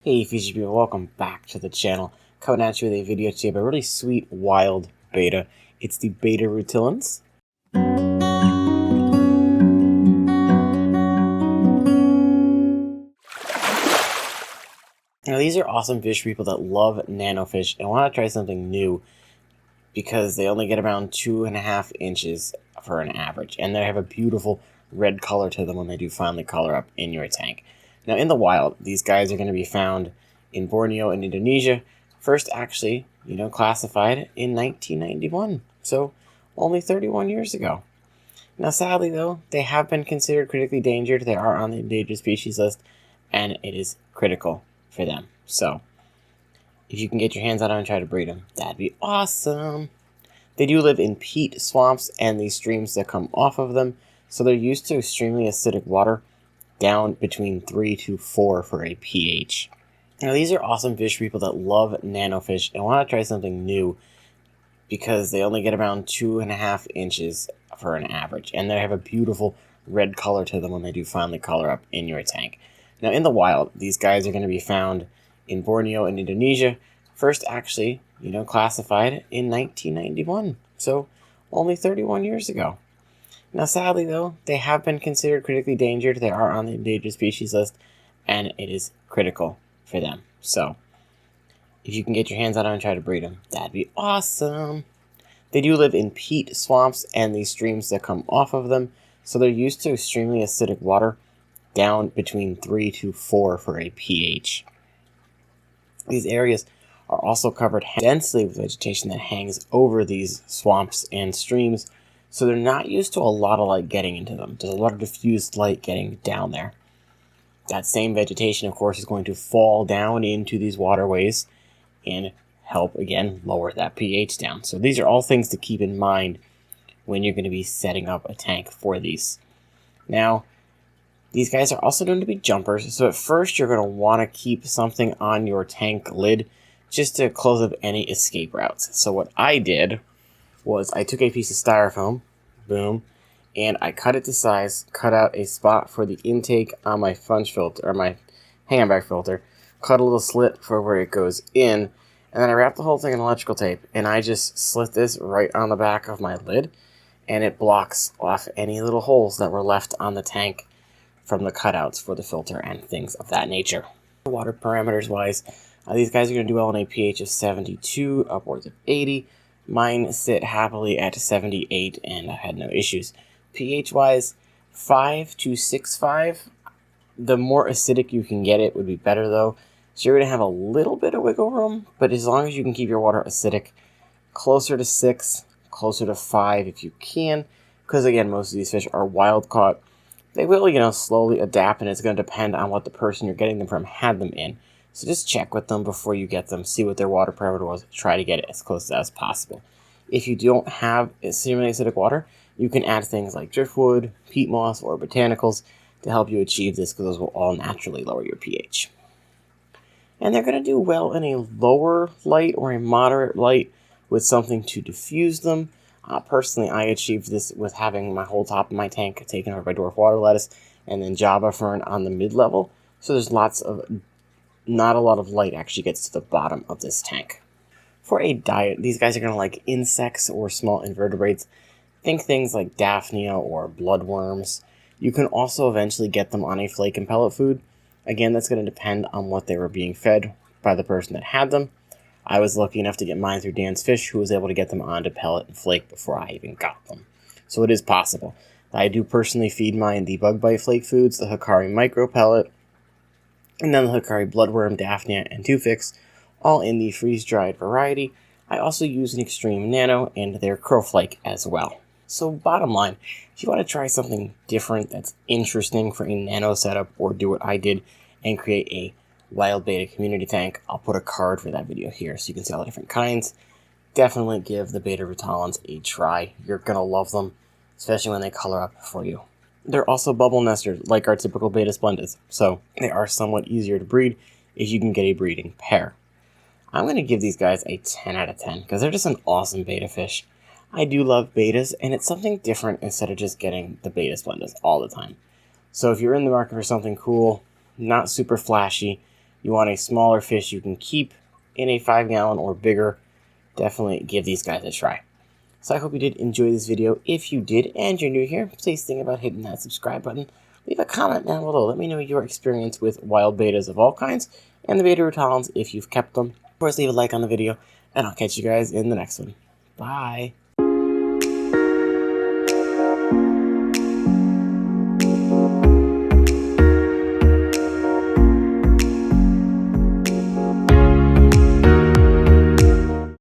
Hey fishy people, welcome back to the channel. Coming at you with a video today of a really sweet wild betta. It's the Betta Rutilans. Now these are awesome fish people that love nanofish and want to try something new because they only get around 2.5 inches for an average, and they have a beautiful red color to them when they do finally color up in your tank. Now in the wild, these guys are going to be found in Borneo and Indonesia, first actually, classified in 1991, so only 31 years ago. Now sadly though, they have been considered critically endangered. They are on the endangered species list, and it is critical for them. So if you can get your hands on them and try to breed them, that'd be awesome. They do live in peat swamps and the streams that come off of them, so they're used to extremely acidic water, down between 3 to 4 for a pH. Now these are awesome fish people that love nanofish and want to try something new because they only get around 2.5 inches for an average, and they have a beautiful red color to them when they do finally color up in your tank. Now in the wild, these guys are going to be found in Borneo and Indonesia, first actually, classified in 1991, so only 31 years ago. Now sadly though, they have been considered critically endangered. They are on the endangered species list, and it is critical for them. So if you can get your hands on them and try to breed them, that'd be awesome. They do live in peat swamps and the streams that come off of them, so they're used to extremely acidic water, down between 3 to 4 for a pH. These areas are also covered densely with vegetation that hangs over these swamps and streams, so they're not used to a lot of light getting into them. There's a lot of diffused light getting down there. That same vegetation, of course, is going to fall down into these waterways and help, again, lower that pH down. So these are all things to keep in mind when you're going to be setting up a tank for these. Now, these guys are also known to be jumpers, so at first you're going to want to keep something on your tank lid just to close up any escape routes. So what I did was I took a piece of styrofoam, boom, and I cut it to size, cut out a spot for the intake on my sponge filter, or my handbag filter, cut a little slit for where it goes in, and then I wrapped the whole thing in electrical tape, and I just slit this right on the back of my lid, and it blocks off any little holes that were left on the tank from the cutouts for the filter and things of that nature. Water parameters wise, these guys are going to do well in a pH of 72, upwards of 80. Mine sit happily at 78, and I had no issues. pH wise, 5 to 6.5. The more acidic you can get it would be better though. So you're going to have a little bit of wiggle room, but as long as you can keep your water acidic, closer to 6, closer to 5 if you can, because again, most of these fish are wild caught. They will, slowly adapt, and it's going to depend on what the person you're getting them from had them in. So just check with them before you get them, see what their water parameter was, try to get it as close as possible. If you don't have extremely acidic water, you can add things like driftwood, peat moss, or botanicals to help you achieve this, because those will all naturally lower your pH. And they're going to do well in a lower light or a moderate light with something to diffuse them. Personally, I achieved this with having my whole top of my tank taken over by dwarf water lettuce and then java fern on the mid-level. So there's not a lot of light actually gets to the bottom of this tank. For a diet, these guys are going to like insects or small invertebrates. Think things like daphnia or bloodworms. You can also eventually get them on a flake and pellet food. Again, that's going to depend on what they were being fed by the person that had them. I was lucky enough to get mine through Dan's Fish, who was able to get them onto pellet and flake before I even got them. So it is possible. I do personally feed mine the bug bite flake foods, the Hikari micro pellet, and then the Hikari bloodworm, daphnia, and tufix, all in the freeze-dried variety. I also use an extreme nano and their crowflake as well. So bottom line, if you want to try something different that's interesting for a nano setup, or do what I did and create a Wild Betta community tank, I'll put a card for that video here so you can see all the different kinds. Definitely give the Betta Rutilans a try. You're going to love them, especially when they color up for you. They're also bubble nesters like our typical Betta Splendas, so they are somewhat easier to breed if you can get a breeding pair. I'm going to give these guys a 10 out of 10 because they're just an awesome betta fish. I do love bettas, and it's something different instead of just getting the Betta Splendas all the time. So if you're in the market for something cool, not super flashy, you want a smaller fish you can keep in a 5-gallon or bigger, definitely give these guys a try. So I hope you did enjoy this video. If you did and you're new here, please think about hitting that subscribe button. Leave a comment down below. Let me know your experience with wild bettas of all kinds and the betta rutilans if you've kept them. Of course, leave a like on the video, and I'll catch you guys in the next one. Bye.